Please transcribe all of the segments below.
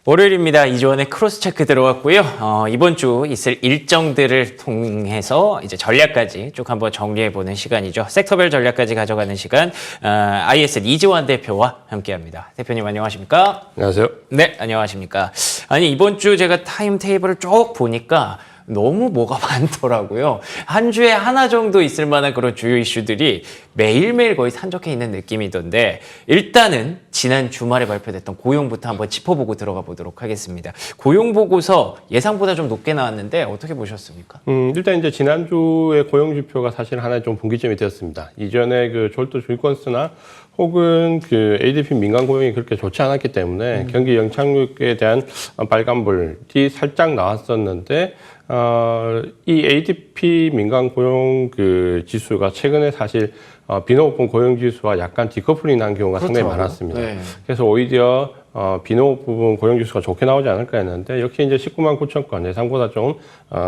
월요일입니다. 이주원의 크로스 체크 들어왔고요. 이번 주 있을 일정들을 통해서 이제 전략까지 쭉 한번 정리해보는 시간이죠. 섹터별 전략까지 가져가는 시간, ISL 이지원 대표와 함께합니다. 대표님 안녕하십니까? 안녕하세요. 네, 안녕하십니까? 아니 이번 주 제가 타임 테이블을 쭉 보니까 너무 뭐가 많더라고요. 한 주에 하나 정도 있을 만한 그런 주요 이슈들이 매일매일 거의 산적해 있는 느낌이던데, 일단은 지난 주말에 발표됐던 고용부터 한번 짚어보고 들어가 보도록 하겠습니다. 고용 보고서 예상보다 좀 높게 나왔는데 어떻게 보셨습니까? 일단 이제 지난주에 고용 지표가 사실 하나의 좀 분기점이 되었습니다. 이전에 그 졸도 주유건수나 혹은 그 ADP 민간 고용이 그렇게 좋지 않았기 때문에 경기 영착륙에 대한 빨간불이 살짝 나왔었는데, 이 ADP 민간 고용 그 지수가 최근에 사실 비농업분 고용 지수와 약간 디커플링 난 경우가 상당히 많았습니다. 네. 그래서 오히려 비농업 부분 고용 지수가 좋게 나오지 않을까 했는데, 역시 이제 19만 9천 건 예상보다 좀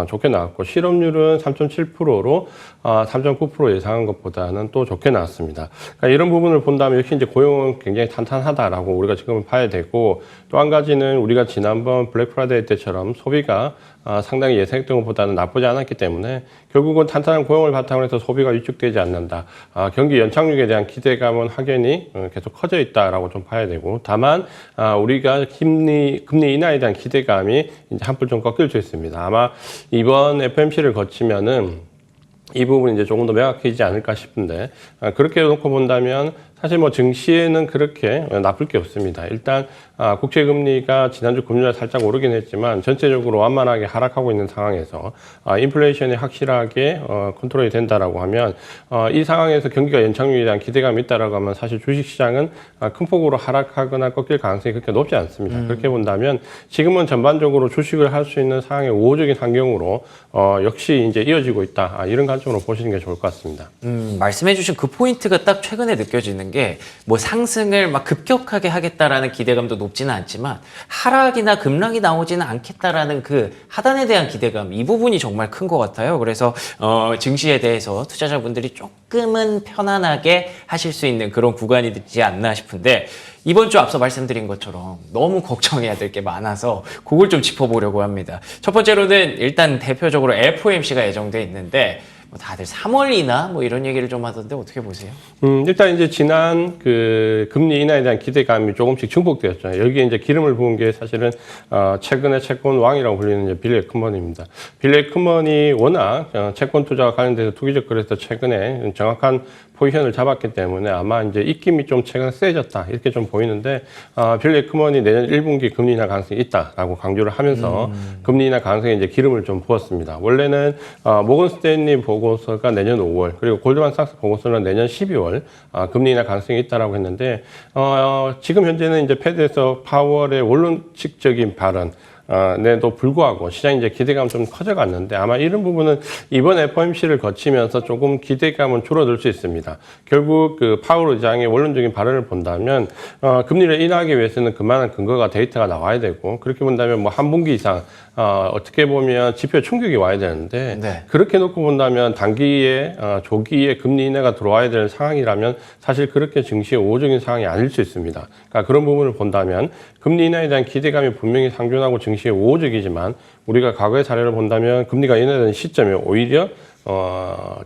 좋게 나왔고, 실업률은 3.7%로 3.9% 예상한 것보다는 또 좋게 나왔습니다. 그러니까 이런 부분을 본다면 역시 이제 고용은 굉장히 탄탄하다라고 우리가 지금 봐야 되고, 또 한 가지는 우리가 지난번 블랙 프라이데이 때처럼 소비가 상당히 예상했던 것보다는 나쁘지 않았기 때문에 결국은 탄탄한 고용을 바탕으로 해서 소비가 위축되지 않는다. 경기 연착륙에 대한 기대감은 확연히 계속 커져 있다라고 좀 봐야 되고, 다만 우리가 금리 인하에 대한 기대감이 이제 한풀 좀 꺾일 수 있습니다. 아마 이번 FOMC를 거치면은 이 부분이 이제 조금 더 명확해지지 않을까 싶은데, 그렇게 놓고 본다면 사실 뭐 증시에는 그렇게 나쁠 게 없습니다. 일단 국채금리가 지난주 금요일 살짝 오르긴 했지만 전체적으로 완만하게 하락하고 있는 상황에서 인플레이션이 확실하게 컨트롤이 된다라고 하면, 이 상황에서 경기가 연착륙에 대한 기대감이 있다라고 하면 사실 주식시장은 큰 폭으로 하락하거나 꺾일 가능성이 그렇게 높지 않습니다. 그렇게 본다면 지금은 전반적으로 주식을 할 수 있는 상황의 우호적인 환경으로 역시 이제 이어지고 있다. 이런 관점으로 보시는 게 좋을 것 같습니다. 말씀해주신 그 포인트가 딱 최근에 느껴지는 게, 뭐 상승을 막 급격하게 하겠다라는 기대감도 높지는 않지만 하락이나 급락이 나오지는 않겠다라는 그 하단에 대한 기대감, 이 부분이 정말 큰 것 같아요. 그래서 증시에 대해서 투자자분들이 조금은 편안하게 하실 수 있는 그런 구간이 되지 않나 싶은데, 이번 주 앞서 말씀드린 것처럼 너무 걱정해야 될 게 많아서 그걸 좀 짚어보려고 합니다. 첫 번째로는 일단 대표적으로 FOMC가 예정돼 있는데, 다들 3월이나 뭐 이런 얘기를 좀 하던데 어떻게 보세요? 일단 이제 지난 그 금리 인하에 대한 기대감이 조금씩 증폭되었죠. 여기에 이제 기름을 부은 게 사실은 최근에 채권 왕이라고 불리는 이제 빌리 에크먼입니다. 빌리 에크먼이 워낙 채권 투자와 관련돼서 투기적 거래에서 최근에 정확한 포지션을 잡았기 때문에 아마 이제 입김이 좀 최근에 세졌다 이렇게 좀 보이는데, 빌리 에크먼이 내년 1분기 금리 인하 가능성이 있다라고 강조를 하면서 금리 인하 가능성에 이제 기름을 좀 부었습니다. 원래는 모건 스탠리 보고서가 내년 5월, 그리고 골드만삭스 보고서는 내년 12월 금리 인하 가능성이 있다라고 했는데, 지금 현재는 이제 패드에서 파월의 원론칙적인 발언 에도 불구하고 시장이 이제 기대감 좀 커져갔는데, 아마 이런 부분은 이번 FOMC를 거치면서 조금 기대감은 줄어들 수 있습니다. 결국 그 파월 의장의 원론적인 발언을 본다면 금리를 인하하기 위해서는 그만한 근거가 데이터가 나와야 되고, 그렇게 본다면 뭐 한 분기 이상 어떻게 보면 지표 충격이 와야 되는데, 네. 그렇게 놓고 본다면 단기에 조기에 금리 인하가 들어와야 되는 상황이라면 사실 그렇게 증시의 우호적인 상황이 아닐 수 있습니다. 그러니까 그런 부분을 본다면 금리 인하에 대한 기대감이 분명히 상존하고 증시의 우호적이지만, 우리가 과거의 사례를 본다면 금리가 인하되는 시점에 오히려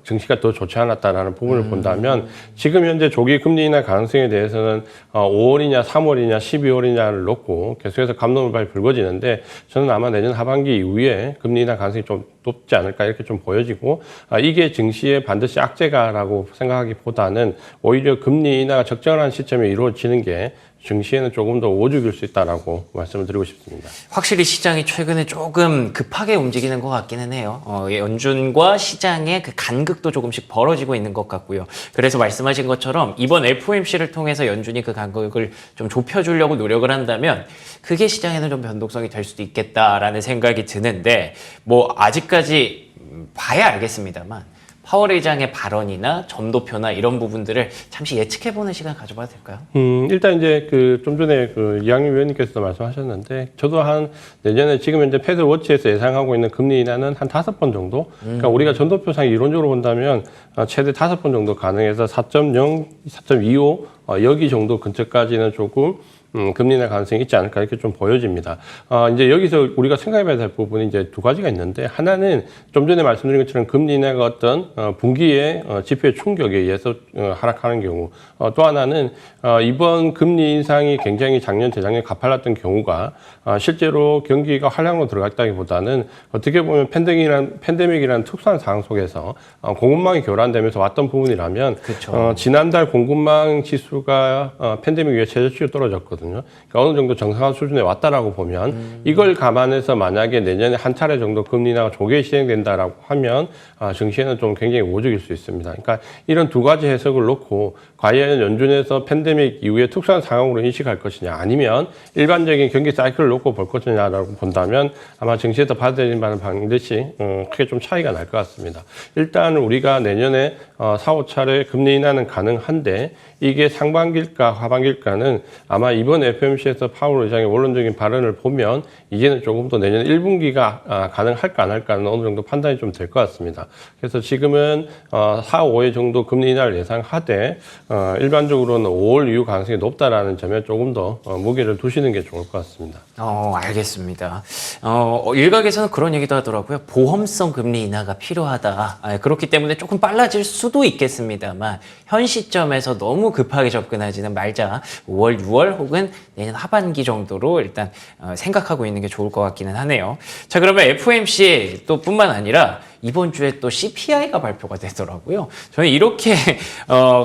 증시가 더 좋지 않았다라는 부분을 본다면, 지금 현재 조기 금리 인하 가능성에 대해서는 5월이냐 3월이냐 12월이냐를 놓고 계속해서 갑론을박이 불거지는데, 저는 아마 내년 하반기 이후에 금리 인하 가능성이 좀 높지 않을까 이렇게 좀 보여지고, 이게 증시에 반드시 악재가라고 생각하기보다는 오히려 금리 인하가 적절한 시점에 이루어지는 게 증시에는 조금 더 우호적일 수 있다라고 말씀을 드리고 싶습니다. 확실히 시장이 최근에 조금 급하게 움직이는 것 같기는 해요. 연준과 시장의 그 간극도 조금씩 벌어지고 있는 것 같고요. 그래서 말씀하신 것처럼 이번 FOMC를 통해서 연준이 그 간극을 좀 좁혀주려고 노력을 한다면 그게 시장에는 좀 변동성이 될 수도 있겠다라는 생각이 드는데, 뭐 아직까지 봐야 알겠습니다만 파월 의장의 발언이나 점도표나 이런 부분들을 잠시 예측해보는 시간 가져봐도 될까요? 일단 이제 그 좀 전에 그 이학림 위원님께서도 말씀하셨는데, 저도 한 내년에 지금 현재 패드 워치에서 예상하고 있는 금리 인하는 한 5번 정도. 그러니까 우리가 점도표상 이론적으로 본다면 최대 5번 정도 가능해서 4.0, 4.25 여기 정도 근처까지는 조금 금리 인하 가능성이 있지 않을까 이렇게 좀 보여집니다. 이제 여기서 우리가 생각해봐야 될 부분이 이제 두 가지가 있는데 하나는 좀 전에 말씀드린 것처럼 금리 인하가 어떤 분기의 지표의 충격에 의해서 하락하는 경우, 또 하나는 이번 금리 인상이 굉장히 작년, 재작년 가팔랐던 경우가 실제로 경기가 활량으로 들어갔다기보다는 어떻게 보면 팬데믹이라는 특수한 상황 속에서 공급망이 교란되면서 왔던 부분이라면 그렇죠. 지난달 공급망 지수가 팬데믹 이후에 최저치로 떨어졌거든요. 그러니까 어느 정도 정상화 수준에 왔다라고 보면 이걸 감안해서 만약에 내년에 한 차례 정도 금리 인하가 조기에 시행된다라고 하면 증시에는 좀 굉장히 우호적일 수 있습니다. 그러니까 이런 두 가지 해석을 놓고 과연 연준에서 팬데믹 이후에 특수한 상황으로 인식할 것이냐 아니면 일반적인 경기 사이클을 놓고 볼 것이냐라고 본다면 아마 증시에서 받아들이는 바는 반드시 크게 좀 차이가 날 것 같습니다. 일단 우리가 내년에 4, 5차례 금리 인하는 가능한데 이게 상반기일까 하반기일까는 아마 이번 FOMC에서 파월 의장의 원론적인 발언을 보면 이제는 조금 더 내년 1분기가 가능할까 안 할까는 어느 정도 판단이 좀 될 것 같습니다. 그래서 지금은 4, 5회 정도 금리 인하를 예상하되 일반적으로는 5월 이후 가능성이 높다라는 점에 조금 더 무게를 두시는 게 좋을 것 같습니다. 알겠습니다. 일각에서는 그런 얘기도 하더라고요. 보험성 금리 인하가 필요하다. 그렇기 때문에 조금 빨라질 수도 있겠습니다만 현 시점에서 너무 급하게 접근하지는 말자. 5월, 6월 혹은 내년 하반기 정도로 일단 생각하고 있는 게 좋을 것 같기는 하네요. 자, 그러면 FOMC 또 뿐만 아니라 이번 주에 또 CPI가 발표가 되더라고요. 저는 이렇게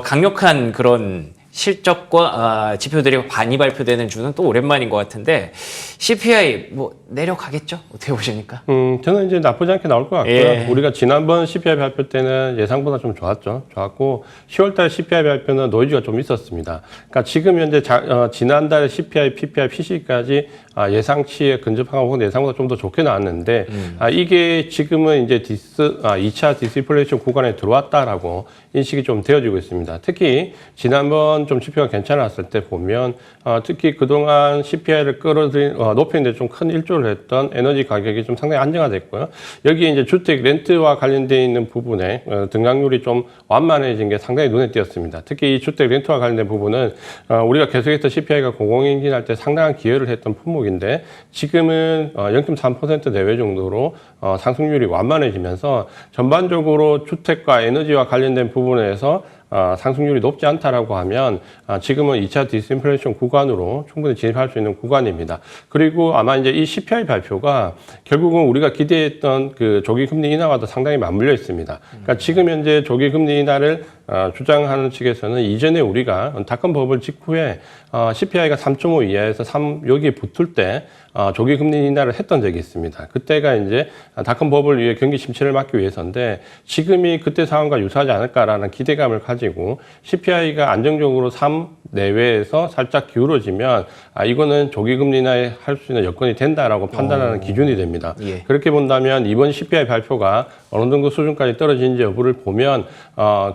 강력한 그런 실적과 지표들이 많이 발표되는 주는 또 오랜만인 것 같은데 CPI 뭐 내려가겠죠? 어떻게 보십니까? 저는 이제 나쁘지 않게 나올 것 같고요. 예. 우리가 지난번 CPI 발표 때는 예상보다 좀 좋았고 10월달 CPI 발표는 노이즈가 좀 있었습니다. 그러니까 지금 현재 지난달 CPI, PPI, PC까지 예상치에 근접하고 혹은 예상보다 좀 더 좋게 나왔는데 이게 지금은 이제 2차 디스인플레이션 구간에 들어왔다라고 인식이 좀 되어지고 있습니다. 특히 지난번 좀 지표가 괜찮았을 때 보면 특히 그동안 CPI를 높이는 데 좀 큰 일조를 했던 에너지 가격이 좀 상당히 안정화됐고요. 여기에 이제 주택 렌트와 관련되어 있는 부분에 등락률이 좀 완만해진 게 상당히 눈에 띄었습니다. 특히 이 주택 렌트와 관련된 부분은 우리가 계속해서 CPI가 공공행진할 때 상당한 기여를 했던 품목인데 지금은 0.3% 내외 정도로 상승률이 완만해지면서 전반적으로 주택과 에너지와 관련된 부분에서 상승률이 높지 않다라고 하면 지금은 2차 디스인플레이션 구간으로 충분히 진입할 수 있는 구간입니다. 그리고 아마 이제 이 CPI 발표가 결국은 우리가 기대했던 그 조기 금리 인하와도 상당히 맞물려 있습니다. 그러니까 지금 현재 조기 금리 인하를 주장하는 측에서는 이전에 우리가 닷컴 버블 직후에 CPI가 3.5 이하에서 3 여기에 붙을 때 조기 금리 인하를 했던 적이 있습니다. 그때가 이제 닷컴 버블 위에 경기 침체를 막기 위해서인데 지금이 그때 상황과 유사하지 않을까라는 기대감을 가지고 CPI가 안정적으로 3 내외에서 살짝 기울어지면 이거는 조기 금리 인하에 할 수 있는 여건이 된다라고 판단하는 기준이 됩니다. 예. 그렇게 본다면 이번 CPI 발표가 어느 정도 수준까지 떨어지는지 여부를 보면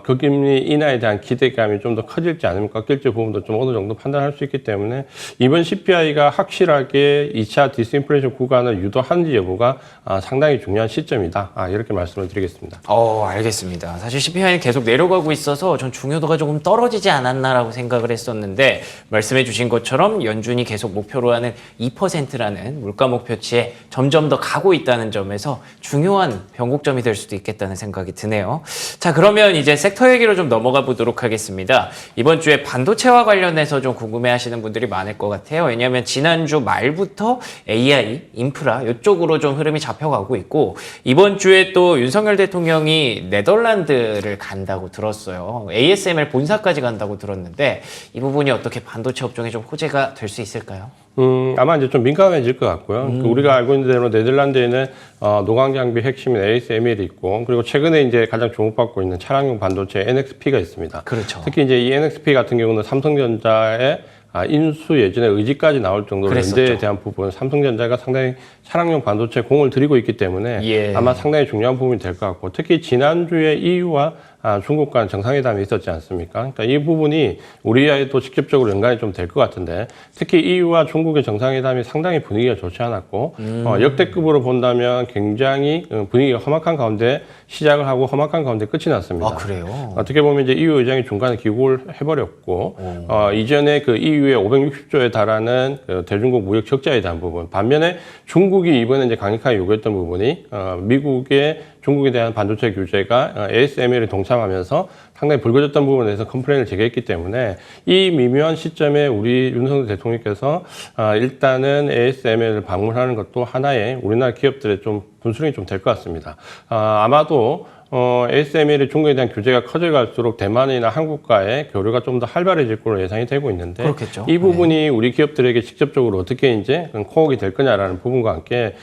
금리 인하에 대한 기대감이 좀 더 커질지 아니면 꺾일지 부분도 좀 어느 정도 판단할 수 있기 때문에 이번 CPI가 확실하게 2차 디스인플레이션 구간을 유도하는지 여부가 상당히 중요한 시점이다. 이렇게 말씀을 드리겠습니다. 알겠습니다. 사실 CPI는 계속 내려가고 있어서 전 중요도가 조금 떨어지지 않았나라고 생각을 했었는데 말씀해 주신 것처럼 연준이 계속 목표로 하는 2%라는 물가 목표치에 점점 더 가고 있다는 점에서 중요한 변곡점이 될 수도 있겠다는 생각이 드네요. 자, 그러면 이제 섹터 얘기로 좀 넘어가 보도록 하겠습니다. 이번 주에 반도체와 관련해서 좀 궁금해 하시는 분들이 많을 것 같아요. 왜냐하면 지난주 말부터 AI, 인프라 이쪽으로 좀 흐름이 잡혀가고 있고 이번 주에 또 윤석열 대통령이 네덜란드를 간다고 들었어요. ASML 본사까지 간다고 들었는데 이 부분이 어떻게 반도체 업종에 좀 호재가 될 수 있을까요? 아마 이제 좀 민감해질 것 같고요. 우리가 알고 있는 대로 네덜란드에는 노광 장비 핵심인 ASML이 있고, 그리고 최근에 이제 가장 주목받고 있는 차량용 반도체 NXP가 있습니다. 그렇죠. 특히 이제 이 NXP 같은 경우는 삼성전자의 인수 예전에 의지까지 나올 정도로 그랬었죠. 연대에 대한 부분, 삼성전자가 상당히 차량용 반도체 공을 들이고 있기 때문에 예. 아마 상당히 중요한 부분이 될 것 같고, 특히 지난주에 EU와 중국과 정상회담이 있었지 않습니까? 그러니까 이 부분이 우리와도 직접적으로 연관이 좀 될 것 같은데 특히 EU와 중국의 정상회담이 상당히 분위기가 좋지 않았고 역대급으로 본다면 굉장히 분위기가 험악한 가운데 시작을 하고 험악한 가운데 끝이 났습니다. 아, 그래요? 어떻게 보면 이제 EU 의장이 중간에 귀국을 해버렸고 이전에 그 EU의 560조에 달하는 그 대중국 무역 적자에 대한 부분 반면에 중국이 이번에 이제 강력하게 요구했던 부분이 미국의 중국에 대한 반도체 규제가 ASML에 동참하면서 상당히 불거졌던 부분에 대해서 컴플레인을 제기했기 때문에 이 미묘한 시점에 우리 윤석열 대통령께서 일단은 ASML을 방문하는 것도 하나의 우리나라 기업들의 좀 분수령이 좀 될 것 같습니다. 아마도 ASML의 중국에 대한 규제가 커져갈수록 대만이나 한국과의 교류가 좀 더 활발해질 걸로 예상이 되고 있는데 그렇겠죠. 이 부분이 우리 기업들에게 직접적으로 어떻게 이제 코어가 될 거냐라는 부분과 함께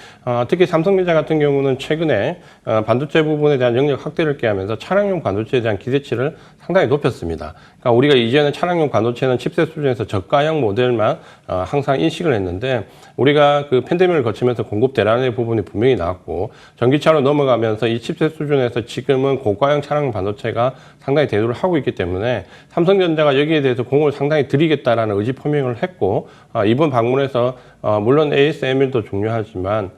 특히 삼성전자 같은 경우는 최근에 반도체 부분에 대한 영역 확대를 꾀하면서 차량용 반도체에 대한 기대치를 상당히 높였습니다. 그러니까 우리가 이전에 차량용 반도체는 칩셋 수준에서 저가형 모델만 항상 인식을 했는데 우리가 그 팬데믹을 거치면서 공급 대란의 부분이 분명히 나왔고 전기차로 넘어가면서 이 칩셋 수준에서 지금은 고가형 차량 반도체가 상당히 대두를 하고 있기 때문에 삼성전자가 여기에 대해서 공을 상당히 들이겠다라는 의지 표명을 했고 이번 방문에서 물론 ASML도 중요하지만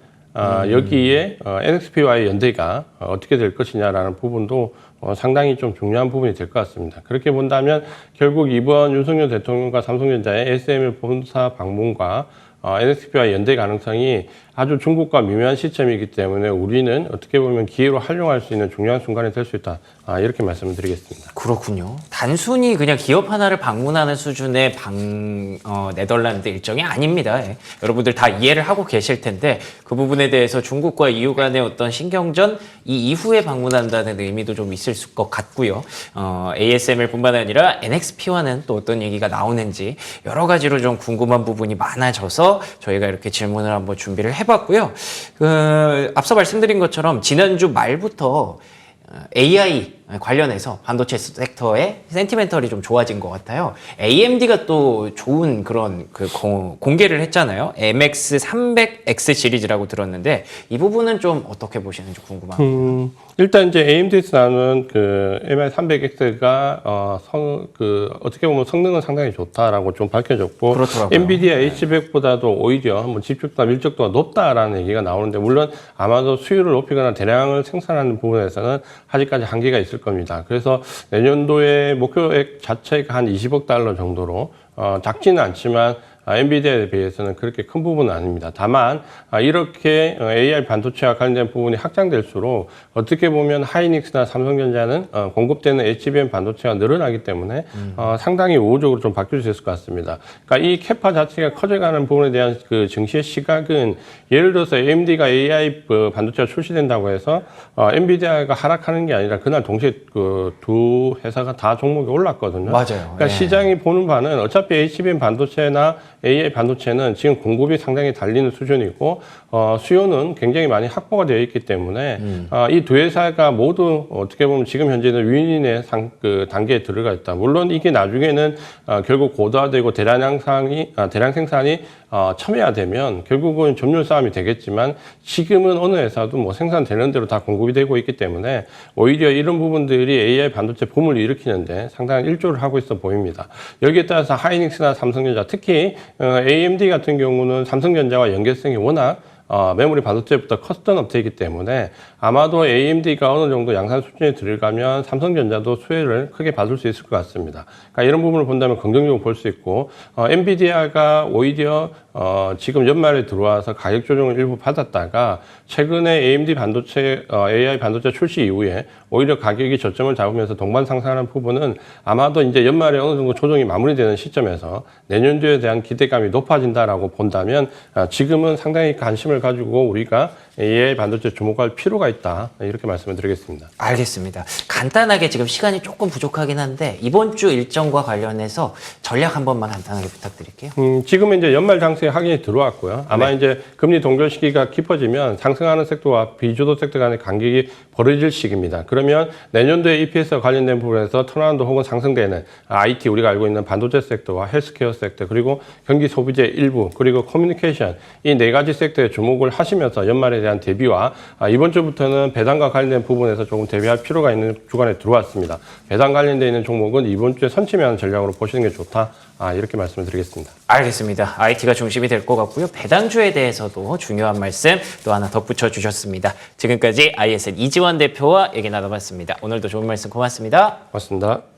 여기에 NXP와의 연대가 어떻게 될 것이냐라는 부분도 상당히 좀 중요한 부분이 될 것 같습니다. 그렇게 본다면 결국 이번 윤석열 대통령과 삼성전자의 ASML 본사 방문과 NXP와의 연대 가능성이 아주 중국과 미묘한 시점이기 때문에 우리는 어떻게 보면 기회로 활용할 수 있는 중요한 순간이 될 수 있다. 이렇게 말씀을 드리겠습니다. 그렇군요. 단순히 그냥 기업 하나를 방문하는 수준의 네덜란드 일정이 아닙니다. 예. 여러분들 다 이해를 하고 계실 텐데 그 부분에 대해서 중국과 EU 간의 어떤 신경전 이 이후에 방문한다는 의미도 좀 있을 것 같고요. ASML뿐만 아니라 NXP와는 또 어떤 얘기가 나오는지 여러 가지로 좀 궁금한 부분이 많아져서 저희가 이렇게 질문을 한번 준비를 해봤고요. 앞서 말씀드린 것처럼 지난주 말부터 AI 관련해서 반도체 섹터의 센티멘털이 좀 좋아진 것 같아요. AMD가 또 좋은 그런 공개를 했잖아요. MX300X 시리즈라고 들었는데 이 부분은 좀 어떻게 보시는지 궁금합니다. 일단 이제 AMD에서 나오는 그 MI300X가 어떻게 보면 성능은 상당히 좋다라고 좀 밝혀졌고 그렇더라고요. 엔비디아 H100보다도 오히려 뭐 집중도나 밀접도가 높다라는 얘기가 나오는데 물론 아마도 수율을 높이거나 대량을 생산하는 부분에서는 아직까지 한계가 있을 겁니다. 그래서 내년도에 목표액 자체가 한 20억 달러 정도로 작지는 않지만 엔비디아에 비해서는 그렇게 큰 부분은 아닙니다. 다만 이렇게 AI 반도체와 관련된 부분이 확장될수록 어떻게 보면 하이닉스나 삼성전자는 공급되는 HBM 반도체가 늘어나기 때문에 상당히 우호적으로 좀 바뀔 수 있을 것 같습니다. 그러니까 이 캐파 자체가 커져가는 부분에 대한 그 증시의 시각은 예를 들어서 AMD가 AI 반도체가 출시된다고 해서 엔비디아가 하락하는 게 아니라 그날 동시에 그 두 회사가 다 종목이 올랐거든요. 맞아요. 그러니까 예. 시장이 보는 바는 어차피 HBM 반도체나 AI 반도체는 지금 공급이 상당히 달리는 수준이고 수요는 굉장히 많이 확보가 되어 있기 때문에 이 두 회사가 모두 어떻게 보면 지금 현재는 윈윈의 단계에 들어가 있다. 물론 이게 나중에는 결국 고도화되고 대량 생산이 첨예화되면 결국은 점유율 싸움이 되겠지만 지금은 어느 회사도 뭐 생산되는 대로 다 공급이 되고 있기 때문에 오히려 이런 부분들이 AI 반도체 붐을 일으키는데 상당한 일조를 하고 있어 보입니다. 여기에 따라서 하이닉스나 삼성전자 특히 AMD 같은 경우는 삼성전자와 연계성이 워낙 메모리 반도체부터 커스텀 업체이기 때문에 아마도 AMD가 어느 정도 양산 수준에 들어가면 삼성전자도 수혜를 크게 받을 수 있을 것 같습니다. 그러니까 이런 부분을 본다면 긍정적으로 볼 수 있고 엔비디아가 오히려 지금 연말에 들어와서 가격 조정을 일부 받았다가 최근에 AMD 반도체, AI 반도체 출시 이후에 오히려 가격이 저점을 잡으면서 동반 상승하는 부분은 아마도 이제 연말에 어느 정도 조정이 마무리되는 시점에서 내년도에 대한 기대감이 높아진다라고 본다면 지금은 상당히 관심을 가지고 우리가 AI 반도체 주목할 필요가 있다. 이렇게 말씀을 드리겠습니다. 알겠습니다. 간단하게 지금 시간이 조금 부족하긴 한데 이번 주 일정과 관련해서 전략 한 번만 간단하게 부탁드릴게요. 지금은 이제 연말 장세에 확인이 들어왔고요. 아마 이제 금리 동결 시기가 깊어지면 상승하는 섹터와 비주도 섹터 간의 간격이 벌어질 시기입니다. 그러면 내년도에 EPS와 관련된 부분에서 턴어라운드 혹은 상승되는 IT 우리가 알고 있는 반도체 섹터와 헬스케어 섹터 그리고 경기 소비재 일부 그리고 커뮤니케이션 이 네 가지 섹터에 주목 종목을 하시면서 연말에 대한 대비와 이번 주부터는 배당과 관련된 부분에서 조금 대비할 필요가 있는 주간에 들어왔습니다. 배당 관련되어 있는 종목은 이번 주에 선취매하는 전략으로 보시는 게 좋다. 이렇게 말씀을 드리겠습니다. 알겠습니다. IT가 중심이 될 것 같고요. 배당주에 대해서도 중요한 말씀 또 하나 덧붙여 주셨습니다. 지금까지 ISN 이지원 대표와 얘기 나눠봤습니다. 오늘도 좋은 말씀 고맙습니다. 고맙습니다.